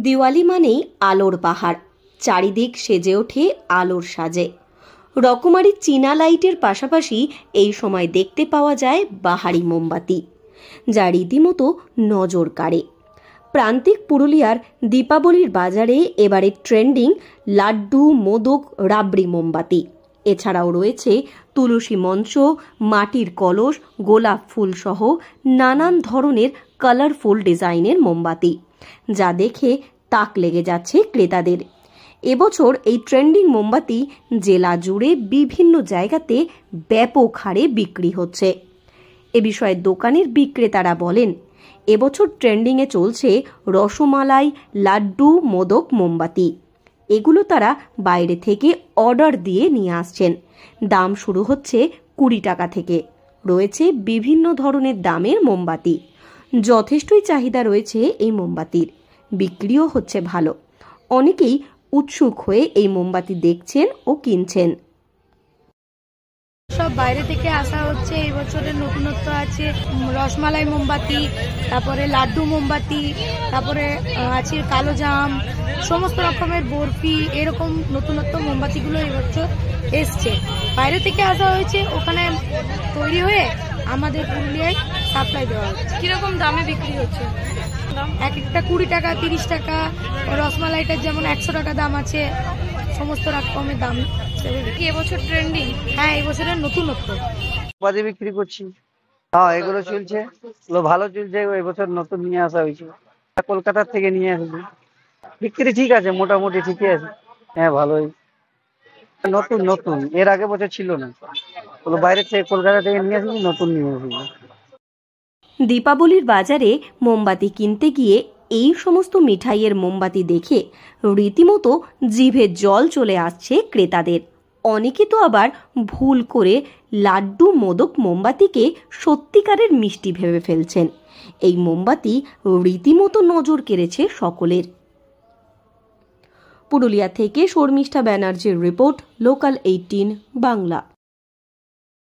দিওয়ালি মানেই আলোর পাহাড়, চারিদিক সেজে ওঠে আলোর সাজে। রকমারি চীনা লাইটের পাশাপাশি এই সময় দেখতে পাওয়া যায় বাহারি মোমবাতি, যা রীতিমতো নজর কাড়ে। প্রান্তিক পুরুলিয়ার দীপাবলির বাজারে এবারে ট্রেন্ডিং লাড্ডু, মোদক, রাবড়ি মোমবাতি। এছাড়াও রয়েছে তুলসী মঞ্চ, মাটির কলস, গোলাপ ফুল সহ নানান ধরনের কালারফুল ডিজাইনের মোমবাতি, যা দেখে তাক লেগে যাচ্ছে ক্রেতাদের। এবছর এই ট্রেন্ডিং মোমবাতি জেলা জুড়ে বিভিন্ন জায়গাতে ব্যাপক হারে বিক্রি হচ্ছে। এ বিষয়ে দোকানের বিক্রেতারা বলেন, এবছর ট্রেন্ডিংয়ে চলছে রসমালাই, লাড্ডু, মোদক মোমবাতি। এগুলো তারা বাইরে থেকে অর্ডার দিয়ে নিয়ে আসছেন। দাম শুরু হচ্ছে 20 টাকা থেকে। রয়েছে বিভিন্ন ধরনের দামের মোমবাতি। যথেষ্টই চাহিদা রয়েছে এই মোমবাতির, বিক্রিও হচ্ছে ভালো। অনেকেই উৎসুক হয়ে এই মোমবাতি দেখছেন ও কিনছেন। সব বাইরে থেকে আসা হচ্ছে। এই বছরের নতুনত্ব আছে রসমালাই মোমবাতি, তারপরে লাড্ডু মোমবাতি, তারপরে আছে কালো জাম, সমস্ত রকমের বরফি, এরকম নতুনত্ব মোমবাতিগুলো এই বছর এসছে। বাইরে থেকে আসা হয়েছে, ওখানে তৈরি হয়ে আমাদের পুরুলিয়ায় সাপ্লাই দেওয়া হচ্ছে। কিরকম দামে বিক্রি হচ্ছে? এক একটা 20 টাকা, 30 টাকা। রসমালাইটার যেমন 100 টাকা দাম আছে, সমস্ত রকমের দাম। কি এবছর ট্রেন্ডিং? হ্যাঁ, এই বছরের নতুনত্ব বাজে বিক্রি করছি। হ্যাঁ, এগুলো চলছে, এগুলো ভালো চলছে। এবছর নতুন নিয়ে আসা হয়েছে, কলকাতার থেকে নিয়ে আসবে। বিক্রি ঠিক আছে, মোটামুটি ঠিকই আছে। হ্যাঁ, ভালোই। নতুন নতুন, এর আগে বছর ছিল না। ওগুলো বাইরে থেকে, কলকাতা থেকে নিয়ে আসবি, নতুন নিয়ে আসবি। দীপাবলির বাজারে মোমবাতি কিনতে গিয়ে এই সমস্ত মিঠাইয়ের মোমবাতি দেখে রীতিমতো জিভে জল চলে আসছে ক্রেতাদের। অনেকে তো আবার ভুল করে লাড্ডু, মোদক মোমবাতিকে সত্যিকারের মিষ্টি ভেবে ফেলছেন। এই মোমবাতি রীতিমতো নজর কেড়েছে সকলের। পুরুলিয়া থেকে শর্মিষ্ঠা ব্যানার্জির রিপোর্ট, লোকাল 18 বাংলা।